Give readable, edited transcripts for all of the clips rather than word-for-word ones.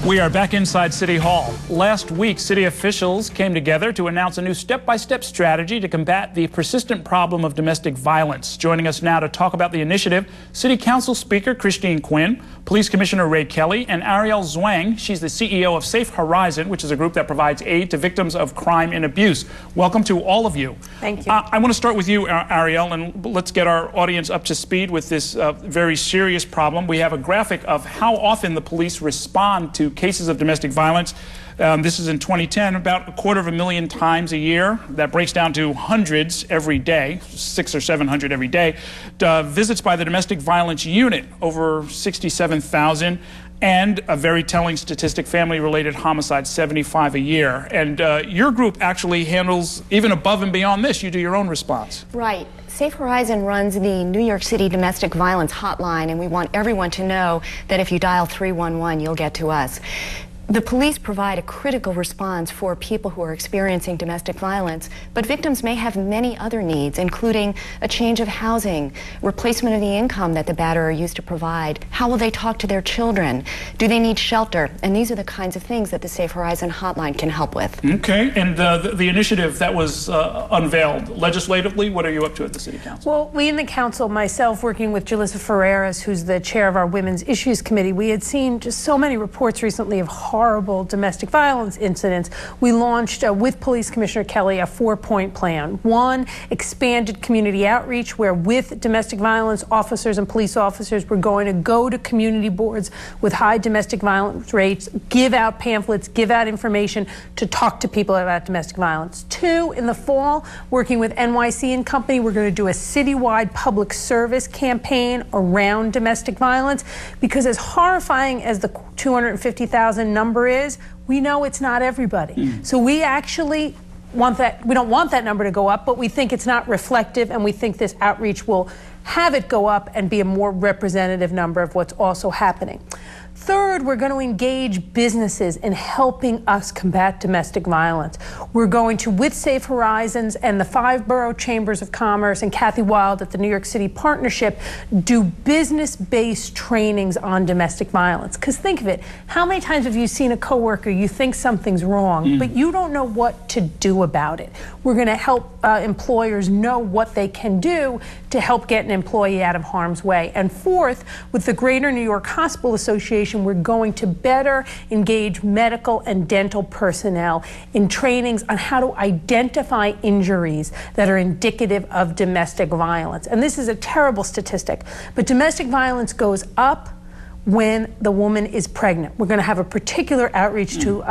We are back inside City Hall. Last week, city officials came together to announce a new step-by-step strategy to combat the persistent problem of domestic violence. Joining us now to talk about the initiative, City Council Speaker Quinn, Police Commissioner Ray Kelly, and Ariel Zwang. She's the CEO of Safe Horizon, which is a group that provides aid to victims of crime and abuse. Welcome to all of you. Thank you. I want to start with you, Ariel, and let's get our audience up to speed with this very serious problem. We have a graphic of how often the police respond to cases of domestic violence. This is in 2010, about 250,000 times a year. That breaks down to hundreds every day, 600 or 700 every day. Visits by the domestic violence unit, over 67,000. And a very telling statistic, family-related homicides, 75 a year. And your group actually handles even above and beyond this. You do your own response. Right. Safe Horizon runs the New York City Domestic Violence Hotline, and we want everyone to know that if you dial 311, you'll get to us. The police provide a critical response for people who are experiencing domestic violence, but victims may have many other needs, including a change of housing, replacement of the income that the batterer used to provide. How will they talk to their children? Do they need shelter? And these are the kinds of things that the Safe Horizon Hotline can help with. Okay, and the initiative that was unveiled legislatively, what are you up to at the City Council? Well, we in the Council, myself working with Jalissa Ferreras, who's the chair of our Women's Issues Committee, we had seen just so many reports recently of horrible domestic violence incidents. We launched with Police Commissioner Kelly a 4-point plan. One, expanded community outreach, where with domestic violence officers and police officers, we're going to go to community boards with high domestic violence rates, give out pamphlets, give out information to talk to people about domestic violence. Two, in the fall, working with NYC and Company, we're going to do a citywide public service campaign around domestic violence, because as horrifying as the 250,000 number is, we know it's not everybody. So we actually want that, we don't want that number to go up, but we think it's not reflective, and we think this outreach will have it go up and be a more representative number of what's also happening. Third, we're going to engage businesses in helping us combat domestic violence. We're going to, with Safe Horizons and the 5 borough chambers of commerce and Kathy Wild at the New York City Partnership, do business-based trainings on domestic violence. Because think of it, how many times have you seen a coworker, you think something's wrong, but you don't know what to do about it? We're going to help employers know what they can do to help get an employee out of harm's way. And fourth, with the Greater New York Hospital Association, we're going to better engage medical and dental personnel in trainings on how to identify injuries that are indicative of domestic violence. And this is a terrible statistic, but domestic violence goes up when the woman is pregnant. We're going to have a particular outreach to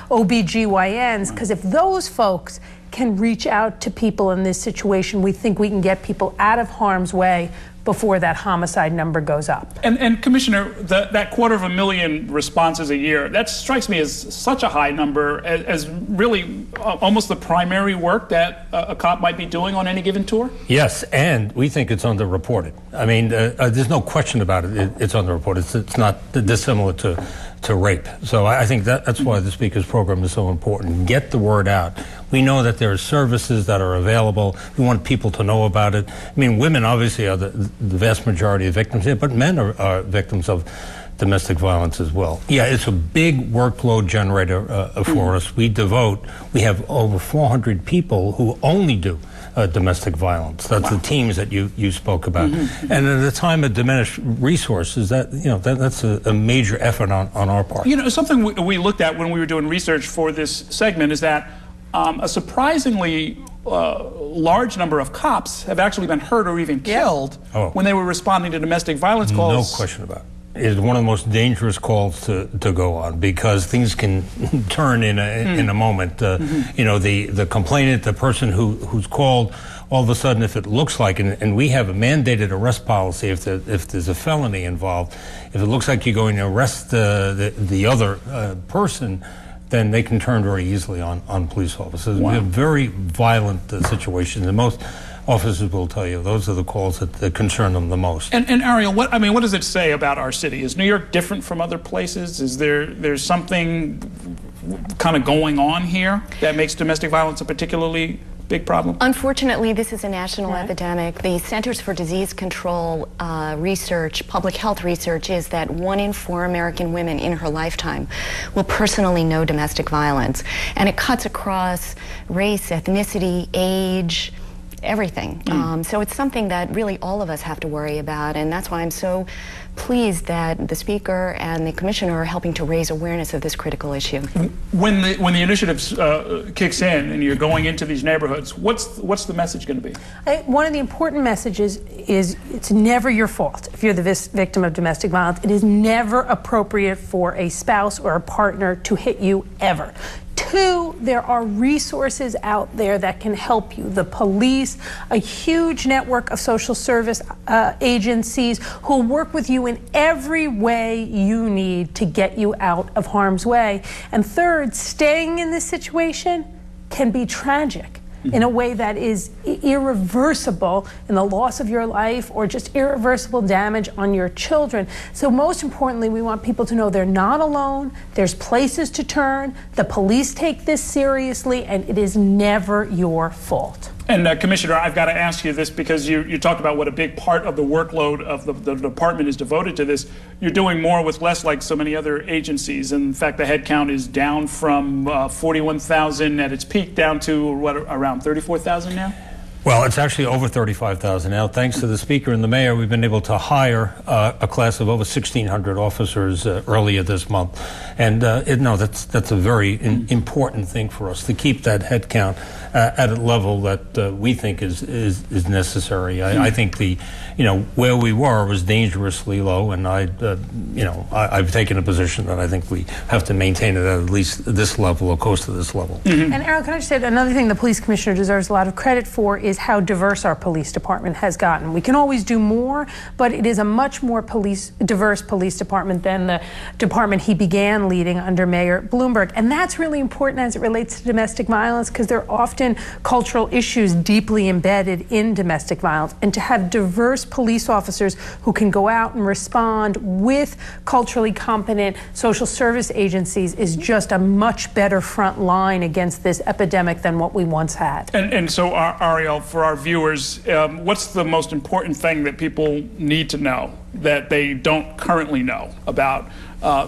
OBGYNs, because if those folks can reach out to people in this situation, we think we can get people out of harm's way before that homicide number goes up. And Commissioner, that 250,000 responses a year, that strikes me as such a high number, as really almost the primary work that a cop might be doing on any given tour? Yes, and we think it's underreported. I mean, there's no question about it. It's underreported. It's not dissimilar to rape. So I think that's why the Speaker's program is so important. Get the word out. We know that there are services that are available. We want people to know about it. I mean, women obviously are the vast majority of victims here, but men are victims of domestic violence as well. Yeah, it's a big workload generator for us. We have over 400 people who only do domestic violence. That's the teams that you spoke about. And at a time of diminished resources, that's a major effort on our part. You know, something we looked at when we were doing research for this segment is that a surprisingly large number of cops have actually been hurt or even killed when they were responding to domestic violence calls. No question about it. It's one of the most dangerous calls to go on, because things can turn in a moment. You know, the complainant, the person who's called, all of a sudden, if it looks like, and we have a mandated arrest policy if there's a felony involved, if it looks like you're going to arrest the other person, then they can turn very easily on police officers. We have very violent situations, and most officers will tell you those are the calls that concern them the most. And Ariel, what does it say about our city? Is New York different from other places? Is there's something kind of going on here that makes domestic violence a particularly big problem? Unfortunately, this is a national epidemic. The Centers for Disease Control research, public health research, is that 1 in 4 American women in her lifetime will personally know domestic violence. And it cuts across race, ethnicity, age, everything. So it's something that really all of us have to worry about, and that's why I'm so pleased that the Speaker and the Commissioner are helping to raise awareness of this critical issue. When the initiative kicks in and you're going into these neighborhoods, what's the message going to be? One of the important messages is it's never your fault if you're the victim of domestic violence. It is never appropriate for a spouse or a partner to hit you, ever. 2, there are resources out there that can help you. The police, a huge network of social service agencies who will work with you in every way you need to get you out of harm's way. And 3rd, staying in this situation can be tragic in a way that is irreversible in the loss of your life or just irreversible damage on your children. So most importantly, we want people to know they're not alone. There's places to turn. The police take this seriously, and it is never your fault. And Commissioner, I've got to ask you this because you talked about what a big part of the workload of the department is devoted to this. You're doing more with less, like so many other agencies. In fact, the head count is down from 41,000 at its peak down to what, around 34,000 now? Well, it's actually over 35,000 now. Thanks to the Speaker and the Mayor, we've been able to hire a class of over 1,600 officers earlier this month. And that's a very important thing for us, to keep that head count at a level that we think is necessary. I think where we were was dangerously low, and I've taken a position that I think we have to maintain it at least this level or close to this level. And Ariel, can I just say another thing the police commissioner deserves a lot of credit for is how diverse our police department has gotten. We can always do more, but it is a much more diverse police department than the department he began leading under Mayor Bloomberg. And that's really important as it relates to domestic violence, because there are often cultural issues deeply embedded in domestic violence. And to have diverse police officers who can go out and respond with culturally competent social service agencies is just a much better front line against this epidemic than what we once had. And so, Ariel, for our viewers, what's the most important thing that people need to know that they don't currently know about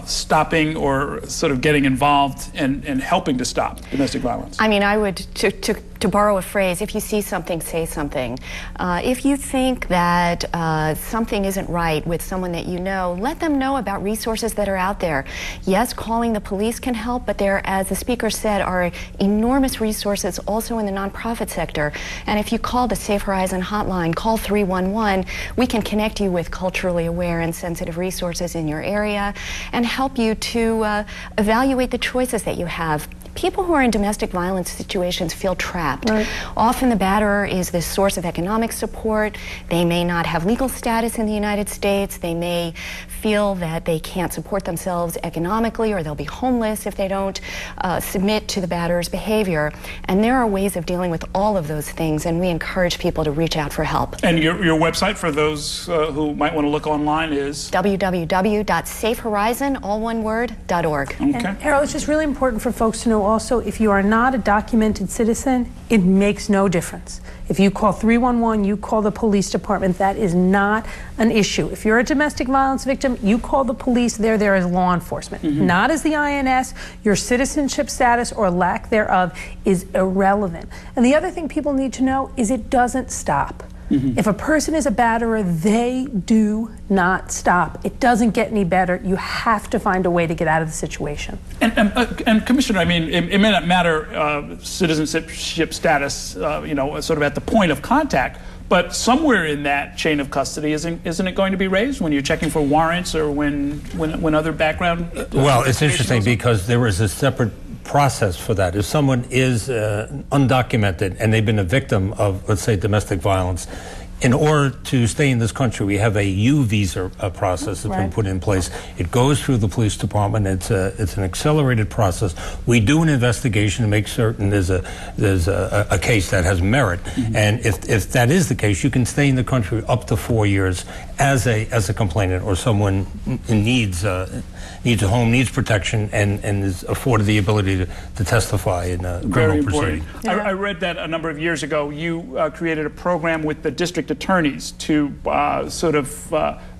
stopping or sort of getting involved and helping to stop domestic violence? I mean, I would, to borrow a phrase, if you see something, say something. If you think that something isn't right with someone that you know, let them know about resources that are out there. Yes, calling the police can help, but there, as the Speaker said, are enormous resources also in the nonprofit sector. And if you call the Safe Horizon hotline, call 311, we can connect you with culturally aware and sensitive resources in your area and help you to evaluate the choices that you have. People who are in domestic violence situations feel trapped. Right. Often the batterer is the source of economic support. They may not have legal status in the United States. They may feel that they can't support themselves economically, or they'll be homeless if they don't submit to the batterer's behavior. And there are ways of dealing with all of those things, and we encourage people to reach out for help. And your website for those who might want to look online is? www.safehorizon, all one word, .org. Okay. And Ariel, it's just really important for folks to know also, if you are not a documented citizen, it makes no difference. If you call 311, you call the police department, that is not an issue. If you're a domestic violence victim, you call the police, they're there as law enforcement, not as the INS. Your citizenship status or lack thereof is irrelevant. And the other thing people need to know is it doesn't stop. If a person is a batterer, they do not stop. It doesn't get any better. You have to find a way to get out of the situation. And Commissioner, I mean, it may not matter citizenship status, sort of at the point of contact, but somewhere in that chain of custody, isn't it going to be raised when you're checking for warrants or when other background? Well, it's interesting because there is a separate process for that. If someone is undocumented and they've been a victim of, let's say, domestic violence, in order to stay in this country, we have a U visa process that's been put in place. It goes through the police department. It's an accelerated process. We do an investigation to make certain there's a case that has merit, and if that is the case, you can stay in the country up to 4 years as a complainant or someone needs a home, needs protection, and is afforded the ability to testify in a criminal proceeding. I read that a number of years ago you created a program with the district attorneys to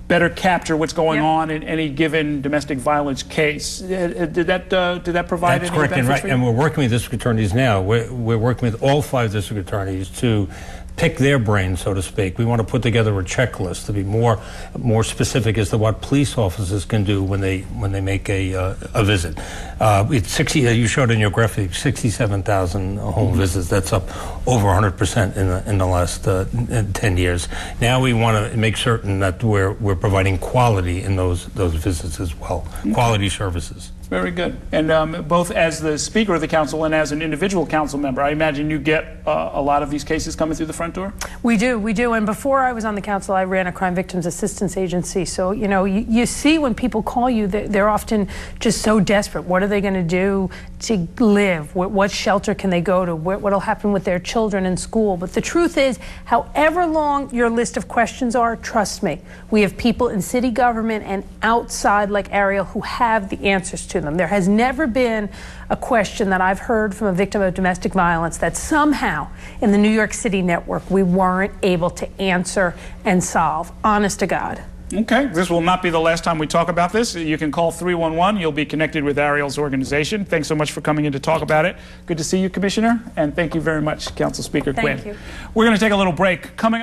better capture what's going on in any given domestic violence case. Did that provide any benefits? That's correct, and we're working with district attorneys now. We're working with all 5 district attorneys to pick their brains, so to speak. We want to put together a checklist to be more specific as to what police officers can do when they make a visit. It's 60. You showed in your graphic 67,000 home visits. That's up over 100% in the last 10 years. Now we want to make certain that we're providing quality in those visits as well, quality services. Very good. And both as the Speaker of the Council and as an individual council member, I imagine you get a lot of these cases coming through the front door? We do. And before I was on the council, I ran a crime victims assistance agency. So, you know, you see when people call you, they're often just so desperate. What are they going to do to live? What shelter can they go to? What will happen with their children in school? But the truth is, however long your list of questions are, trust me, we have people in city government and outside like Ariel who have the answers to them. There has never been a question that I've heard from a victim of domestic violence that somehow in the New York City network we weren't able to answer and solve. Honest to God. Okay, this will not be the last time we talk about this. You can call 311. You'll be connected with Ariel's organization. Thanks so much for coming in to talk about it. Good to see you, Commissioner, and thank you very much, Council Speaker Quinn. Thank you. We're going to take a little break. Coming